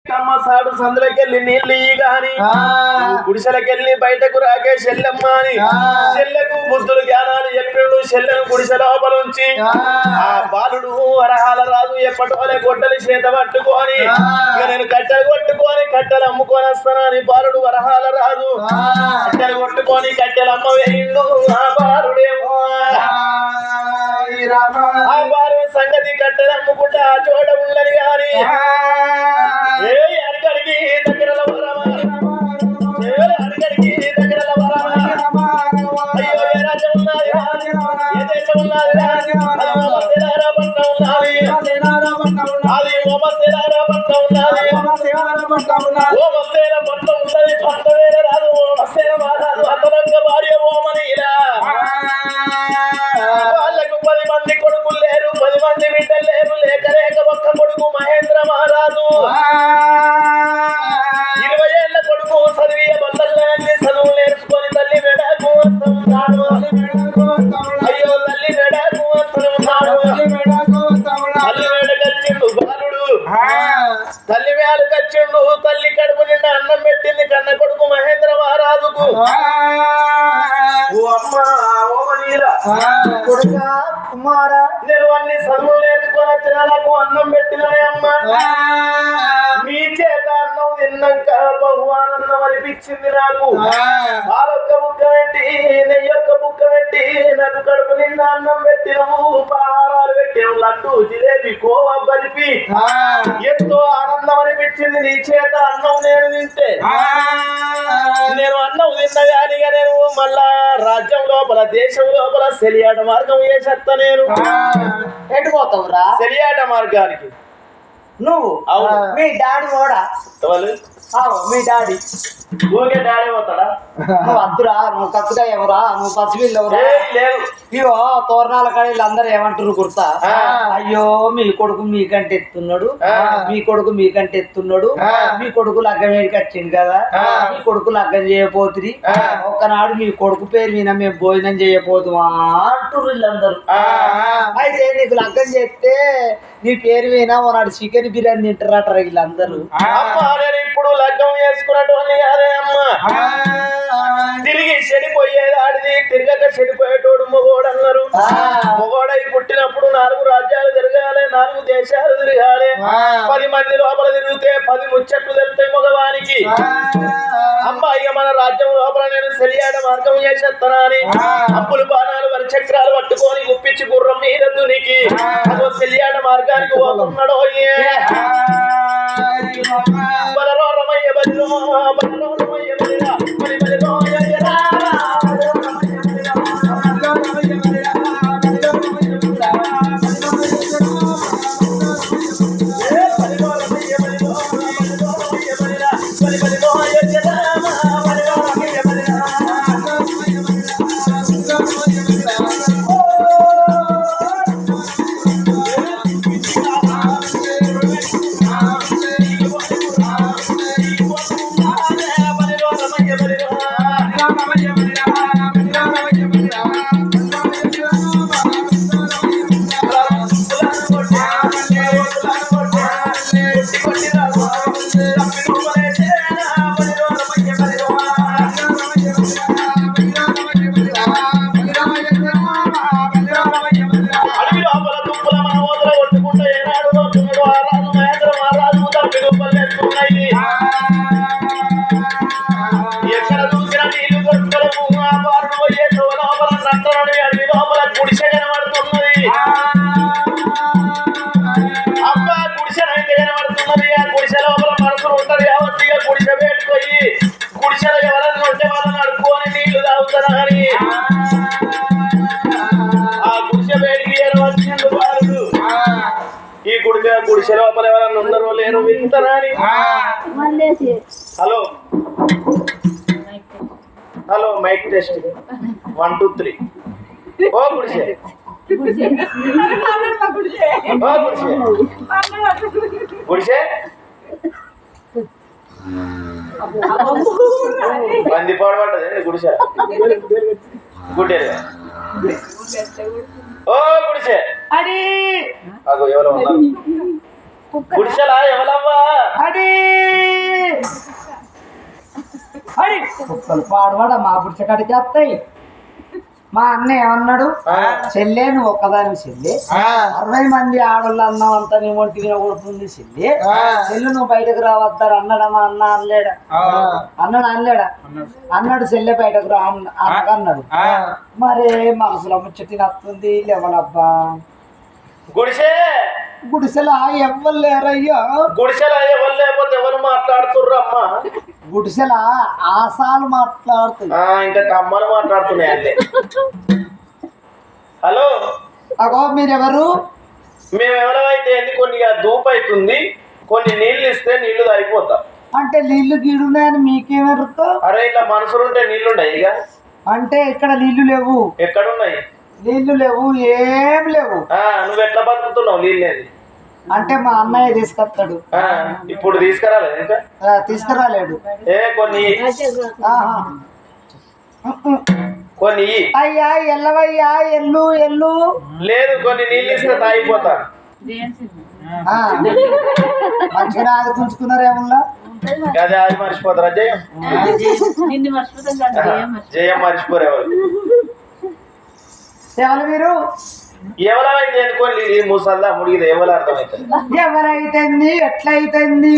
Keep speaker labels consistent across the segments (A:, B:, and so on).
A: సాడు సందులకెళ్ళి నీళ్ళు గాని గుడిసెలకెళ్ళి బయటకు రాకే చెల్లెమ్మ అని చెల్లెకు బుద్ధులు జ్ఞానాలు చెప్పిడు. చెల్లెను గుడిసె లోపల ఉంచి ఆ బాలుడు వరహాల రాజు ఎప్పటివలే గొడ్డలి చేత పట్టుకొని నేను కట్టెలు కొట్టుకొని కట్టెలు అమ్ముకొని వస్తానని బాలుడు వరహాల రాజు కట్టెలు కొట్టుకొని కట్టెలు అమ్మ వేయిండు. ఆ బాలుడేమో ఆ బాలుడు సంగతి కట్టెలు అమ్ముకుంటా ఆ చోట ఉండని గాని అడిగడికి దగ్గరలో అడిగడికి దగ్గరలో అయ్యో ఏ రాజ్యం ఉన్నది ఏ దేశం ఉన్నది అది ఓమశేరారా పట్నం ఉన్నది ఓమశేర పట్నం ఉన్నది పట్ట వేరే రాదు ఓమశేర రాదు అతనంగా భార్య ఓమనీరా వాళ్ళకు 10 మంది కొడుకులు లేరు 10 మంది బిడ్డలు లేరు లేక లేక ఒక్క కొడుకు మహేంద్ర మహారాజు 20 ఏళ్ల కొడుకు చదివి బండల్ని చదువు నేర్చుకొని తల్లి మెడకు వస్తున్నాడు. అయ్యో తల్లి మెడకు వస్తున్నాడు. తల్లి మెడకొచ్చిండు బాలుడు తల్లి మేడకొచ్చిండు. తల్లి కడుపు నిండా అన్నం పెట్టింది కన్న కొడుకు మహేంద్ర మహారాజుకు. ఓ అమ్మ ఓమనీరా కొడుకా కుమారా నేను అన్ని చదువులు నేర్చుకొని వచ్చిన నాకు అన్నం పెట్టిననే అమ్మ. మీ చేత అన్నం తిన్నాక బహుమానందం అనిపించింది నాకు. పాలొక్క బుక్క పెట్టి నెయ్యొక్క బుక్క పెట్టి నాకు కడుపు నిండా అన్నం పెట్టినము పలహారాలు పెట్టినము లడ్డు జిలేబి కోవా బలిపి ఎంతో ఆనందం అనిపించింది. నీ చేత అన్నం నేను తింటే నేను అన్నం తిన్నగానిగా నేను మళ్ళా రాజ్యం లోపల దేశం లోపల సెలియాట మార్గం వేసేస్తా. నేను
B: ఎటుపోతావురా
A: సెలియాట మార్గానికి
B: నువ్వు మీ డాడీ కూడా మీ డాడీ
A: ఊరికే డాడీ పోతాడా?
B: నువ్వు అద్దురా నువ్వు కత్తుగా ఎవరా నువ్వు పసిపిల్లు ఎవరా? ఇవో తోరణాల కాడ అందరు ఏమంటారు గుర్తా? అయ్యో మీ కొడుకు మీకంటే ఎత్తున్నాడు మీ కొడుకు మీకంటే ఎత్తున్నాడు మీ కొడుకు లగ్గం వేడికి వచ్చింది కదా మీ కొడుకు లగ్గం చేయబోతుంది ఒకనాడు మీ కొడుకు పేరు మీద మేము భోజనం చేయబోతుమా అంటారు వీళ్ళందరూ. అయితే నీకు లగ్గం చేస్తే నీ పేరు మీద ఒకనాడు చికెన్ బిర్యానీ తింటారట వీళ్ళందరూ.
A: ఇప్పుడు లగ్గం చేసుకున్నటువంటి అదే అమ్మ తిరిగి చెడిపోయేది ఆడిది తిరగక చెడిపోయేటోడు మొగోడు అన్నారు. మొగోడై పుట్టినప్పుడు 4 రాజ్యాలు తిరగాలి 4 దేశాలు తిరగాలి 10 మంది లోపల తిరిగితే 10 ముచ్చట్లు తెలుస్తాయి మగవానికి. అమ్మాయి మన రాజ్యం లోపల నేను సెలియాట మార్గం చేసేస్తానా అని అప్పులు బాణాలు వరిచక్రాలు పట్టుకొని గుప్పించి గుర్రం మీద దునికి అదో సెలియాట మార్గానికి పోతున్నాడో బలరో రమయ్య బలిరో బలరో రమయ్య బలిరా బలి బలిరో యయ్యరా గుడిసె లోపల ఎవరన్నా ఉన్నారో లేరు వింటారా అని. హలో హలో మైక్ టెస్ట్ 1 2 3 ఓ గుడిసె గుడిసె బంది పాడబడ్డది గుడిసె గుడ్డే ఓ గుడిసె అగో ఎవరో ఉన్నారు గుడిసెలా ఎవలవ్వా
B: కుక్కలు పాడవాడ మా పుడిచకాడికి వస్తాయి. మా అన్న ఏమన్నాడు, చెల్లె నువ్వు ఒక్కదాని చెల్లె, 60 మంది ఆడోళ్ళు అన్నం అంతా నీ ఒంటి మీద కొడుతుంది చెల్లె, చెల్లు నువ్వు బయటకు రావద్దారు అన్నాడా మా అన్న? అనలేడా? అనలేడా? అన్నాడు చెల్లె బయటకు రా అన్నాడు. మరే మనసులో ముచ్చటి నత్తుంది లేవనబ్బా. గుడిసెలా ఎవ్వరు లేరయ్యా.
A: గుడిసెలా ఎవరు లేకపోతే ఎవరు మాట్లాడుతుర్రమ్మా?
B: గుడిసెలా ఆశాలు మాట్లాడుతున్నా,
A: ఇంకా కమ్మలు మాట్లాడుతున్నాయండి. హలో
B: అగో మీరెవరు?
A: మేము ఎవరైతే ఏంది, కొన్ని దూపు అవుతుంది, కొన్ని నీళ్లు ఇస్తే నీళ్లు అయిపోతాం.
B: అంటే నీళ్లు గీడున్నాయని మీకేమెరుకో?
A: అరే ఇలా మనుషులుంటే నీళ్లున్నాయి. ఇక
B: అంటే ఇక్కడ నీళ్లు లేవు.
A: ఎక్కడున్నాయి?
B: నీళ్లు లేవు, ఏం లేవు.
A: నువ్వు ఎట్లా బతుకుతున్నావు నీళ్ళు లేదు
B: అంటే మా అన్నయ్య తీసుకొస్తాడు.
A: ఇప్పుడు తీసుకురాలేదు ఇంకా?
B: తీసుకురాలేడు.
A: కొన్ని కొన్ని
B: అయ్యా ఎల్లవయ్యా ఎల్లు ఎల్లు
A: లేదు, కొన్ని నీళ్ళు ఇస్తే తాగిపోతా.
B: మంచిగా ఆదుకుంచుకున్నారేమన్నా?
A: అదే అది మర్చిపోతారా? జయం జయం మర్చిపోరు ఎవరు?
B: ఎవరు మీరు?
A: ఎవరైతే అనుకోండి ముసల్లా ముడిగిది ఎవరు అర్థమవుతుంది.
B: ఎవరైతుంది ఎట్లయితుంది?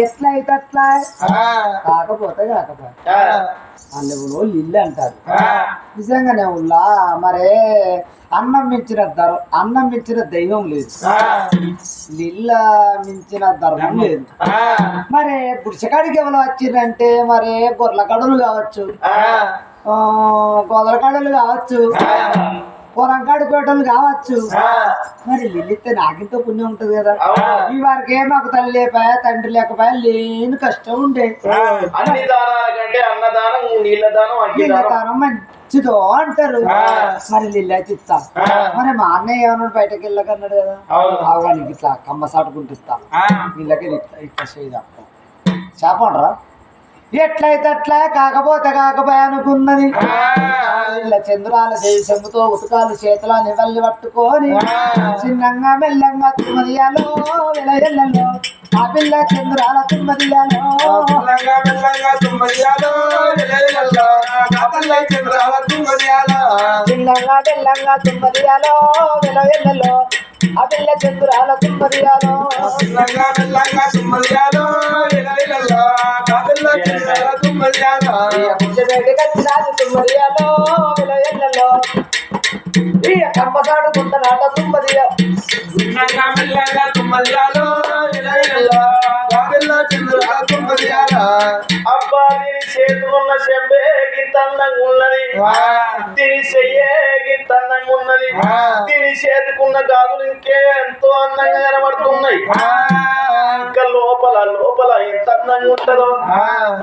B: ఎట్లయితే అట్లా కాకపోతే అందులో ఇల్లు అంటారు. నిజంగానే ఉల్లా మరే అన్నం మించిన దైవం లేదు, ఇళ్ళ మించిన ధర్మం లేదు. మరే గుడిసెకాడికి ఎవరు వచ్చిందంటే మరే గొర్రెల కడులు కావచ్చు, గోదల కడులు కావచ్చు, పొలంకాడు కోటలు కావచ్చు. మరి లిల్లిస్తే నాకింతో పుణ్యం ఉంటది కదా. ఈ వారికి మాకు తల్లి లేపాయా తండ్రి లేకపోయా లేని కష్టం ఉండే.
A: అన్ని దానాల కంటే అన్నదానం నీళ్ళదానం
B: మంచిదో అంటారు. మరి లిల్లి అయితే ఇస్తా. మరి మా అన్నయ్య ఏమన్నాడు బయటకు వెళ్ళకన్నాడు కదా, అవగానికి ఇట్లా కమ్మ సాటుకుంటూ వీళ్ళకి ఇట్లా చేయదా చేపండ్రా. ఎట్లయితే అట్లా కాకపోతే కాకపోయా అనుకున్నది. ఇలా చంద్రాల చెంబుతో ఉతకాలు చేతుల నివల్లి పట్టుకొని చిన్నంగా మెల్లంగా తుమ్మదియాలో విలయల్లో ఆ పిల్ల చంద్రాల తుమ్మదియాలో చిన్నంగా మెల్లంగా తుమ్మదియాలో విలయల్లో ఆ పిల్ల చంద్రాల తుమ్మదియాలో తుమ్మదియాలో విలయల్లో కమ్మసాడు గుంటనాట తుమ్మదియా
A: అబ్బా దీని చేతుకున్న చెంబే గింత అందంగా ఉన్నది, దీని చెయ్యే గింత అందంగా ఉన్నది, దీని చేతుకున్న గాజులు ఇంకే ఎంతో అందంగా కనబడుతున్నాయి. ఇంకా లోపల లోపల ఎంత అందంగా ఉంటదో.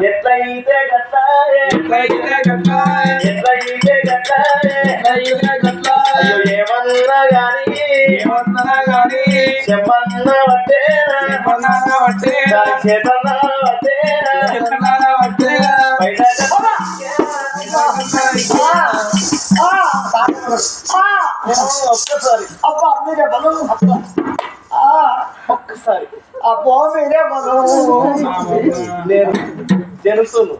A: ఎట్లయితే గట్టాయే అయ్యో ఏమన్నా గాని చెప్పన్నా బట్టేనా చేతన్నా బట్టేనా ఒక్కసారి
B: అబ్బా మీరే బలం
A: ఒక్కసారి
B: అబ్బో మీరే బలం
A: నేను తెలుసును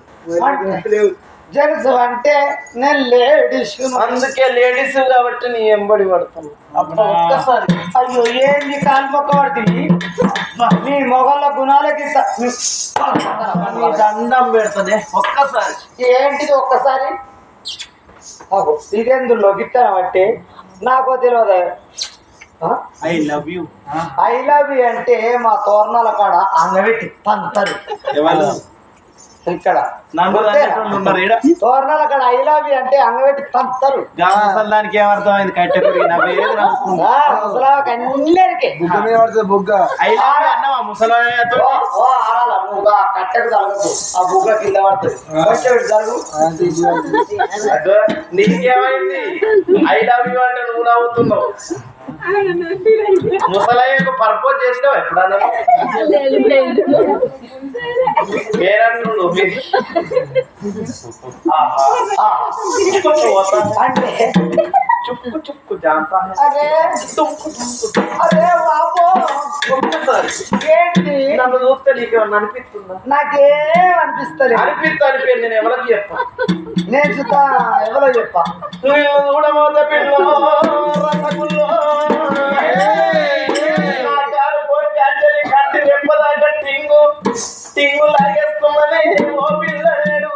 A: లేవు
B: జెంట్స్ అంటే నేను లేడీస్,
A: అందుకే లేడీస్ కాబట్టి నీ ఎంబడి పడుతున్నా. అబ్బా ఒక్కసారి
B: అయ్యో ఏంది కాలు మొక్క పడుతుంది మీ మొగళ్ళ గుణాలకి
A: నీ దండం పెడతానే. ఒక్కసారి
B: ఏంటిది ఒక్కసారి ఇదెందులో గిట్టాను అంటే నాకు తెలియదు.
A: ఐ లవ్ యూ
B: అంటే మా తోరణాల కాడ అంగబెట్టి పంతరు ఇక్కడ తోరణాల కాడ ఐ లవ్ యూ అంటే అంగబెట్టి పంతరు.
A: దానికి ఏమర్థమైంది? కట్టె
B: బుగ్గ
A: అన్నవా ముసలాతో
B: కట్టెకు తగలదు, ఆ బుగ్గ కింద పడుతుంది జరుగు.
A: నీకేమైంది? ఐ లవ్ యూ అంటే నువ్వు నవ్వుతున్నావు. ముసలయ్యకు పర్పోజ్ చేసినావు ఎప్పుడన్నా? పేరంటుడు
B: అంటే
A: చుక్కు చుక్కు జాంపా
B: అరే
A: తుక్కు తుక్కు
B: అరే బాబో
A: ఒక్కసారి
B: ఏంటి
A: నన్ను చూస్తే నీకేమన్నా అనిపిస్తుందా?
B: నాకేం అనిపిస్తలేదు.
A: అనిపించింది. నేను ఎవరికి చెప్పా?
B: నేను చూస్తా ఎవరో చెప్పా.
A: నువ్వు చూడబోతే పిల్ల రసగుల్లో నా కారు పోయి అంజలి కట్టి రెప్పదాకా టింగు లాగేస్తున్నది ఓ పిల్లడు.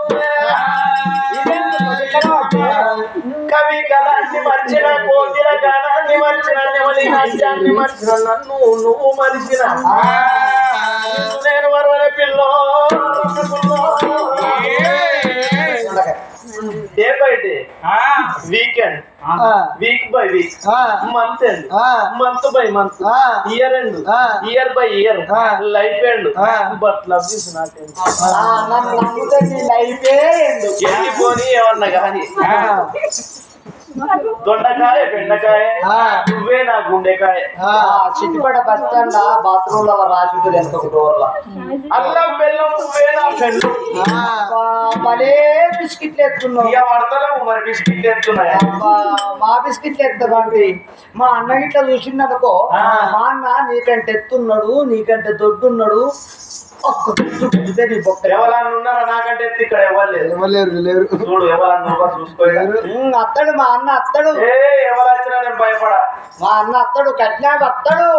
A: కవి కళాన్ని మర్చిన కోకిల గానాన్ని మర్చిన నెమలి నాట్యాన్ని మర్చిన నన్ను నువ్వు మరిచిన నేను వరవనే పిల్లో day by day weekend week by week month end month by month year end year by year life end but love is not end. పోనీ ఏమన్నా కానీ దొండకాయ బెండకాయ నువ్వే నా గుండెకాయ.
B: చిట్టుపడ బస్ స్టాండ్ బాత్రూమ్ లో రాసి ఉంటుంది ఎంత డోర్లో.
A: అల్లం బెల్లం నువ్వే నా ఫ్రెండ్.
B: మరే బిస్కెట్లు ఎత్తున్నావు.
A: ఇక పడతలేవు మరి బిస్కెట్లు ఎత్తున్నాయా?
B: మా బిస్కెట్లు ఎత్తామండి. మా అన్న గిట్లా చూసిందనుకో, మా అన్న నీకంటే ఎత్తున్నాడు, నీకంటే దొడ్డున్నాడు.
A: ఎవరన్నా ఉన్నారా నాకంటే ఎత్తి? ఇక్కడ ఎవరు లేరు. చూడు ఎవరన్నా చూసుకోలేదు.
B: అత్తడు మా అన్న అత్తడు.
A: ఎవరు వచ్చినా నేను భయపడా.
B: మా అన్న అత్తడు కట్నాడు అత్తడు.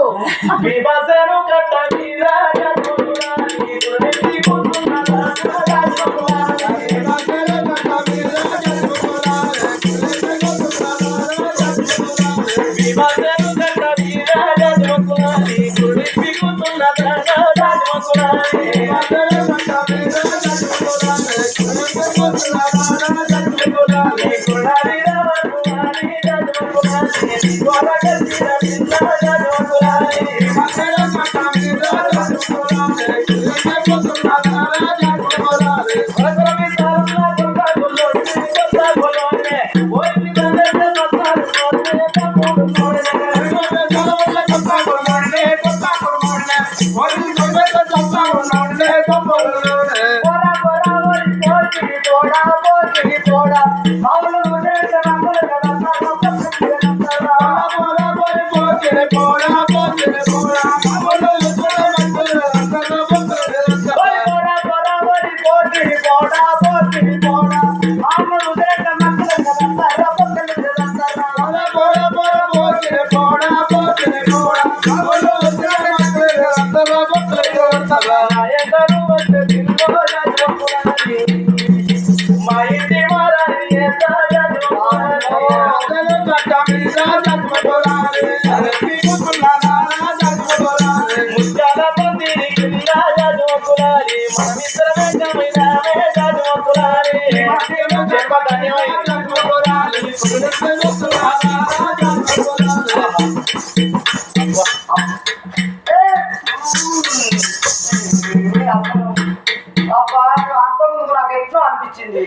B: అనిపించింది.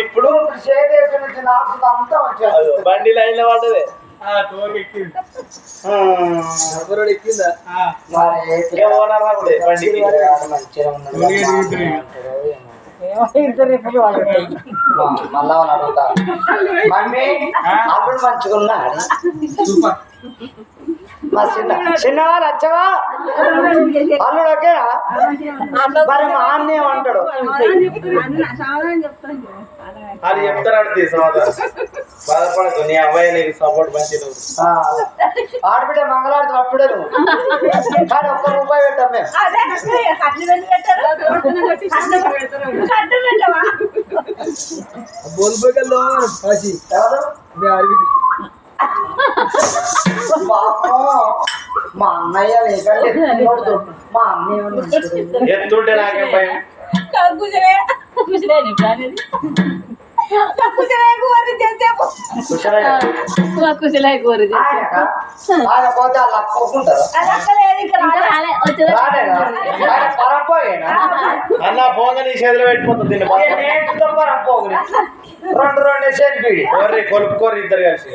B: ఇప్పుడు చేతి నుంచి నాకు అంతా వచ్చాడు.
A: బండి లైన్ లో పడ్డదే.
B: ఎక్కిందా మళ్ళా అడుగుతా మమ్మీ అల్లుడు మంచుకున్నాడు. మా చిన్నవారు వచ్చవా అల్లుడు ఓకేనా? మరి మా అన్న ఏమంటాడు?
A: అది చెప్తారంటే బాధపడకు, నీ అబ్బాయి నీకు సపోర్ట్ మంచిది.
B: ఆడబిడ్డ మంగళారతి అప్పుడే నువ్వు కానీ ఒక్క రూపాయి పెట్టాం మేము. మా అన్నయ్య లేకంటే మా అన్నయ్య
A: ఎత్తుంటే నాకేం భయం. ఆయన పోతే వాళ్ళు అక్కుంటారు అన్న పోగా నీ చేతిలో పెట్టిపోతుంది.
B: పరపోగుని రెండు రెండు సెల్ఫీ
A: కోర్రి కొలుపుకోర్రి ఇద్దరు కలిసి.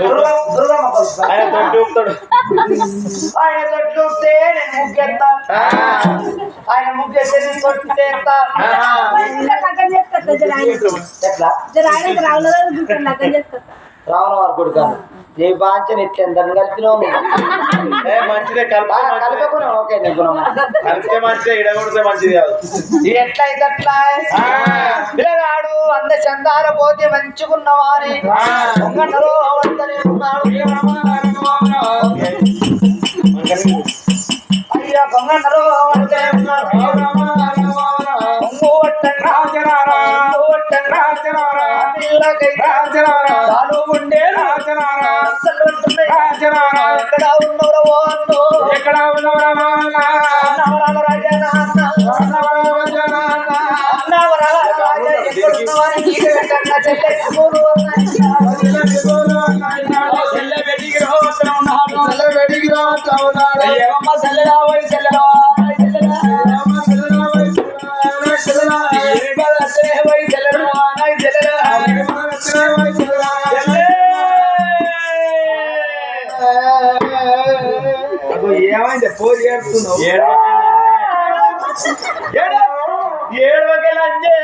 B: దుర్గమ్మ కొలుపు
A: ఆయన తొట్టి ఊపుతాడు.
B: ఆయన తొట్టి ఊపితే నేను ముగ్గెత్తా, ఆయన ముగ్గెత్తే నేను తొట్టిస్తా. ఎట్లా రావణ వారు కొడుకు నీ బాంచని ఎట్లెందని కలిపినావు
A: మంచిదే
B: కలపకున్నా ఓకే నీ గుణం
A: కలిపితే మంచిదే ఇడగొడితే మంచిది కాదు
B: ఎట్లయితే అట్లా పిల్లగాడు అంద చందాల పోతే మంచుకున్నవాని పొంగన్నలో వంతనే ఉన్నాడు అయ్యా పొంగన్నలో వంతనే ఉన్నాడు ఎక్కడ ఉన్నవరవో అన్నో
A: ఎక్కడ ఏమైంది పోయి ఏడుస్తున్నావు ఏడవకే లంజే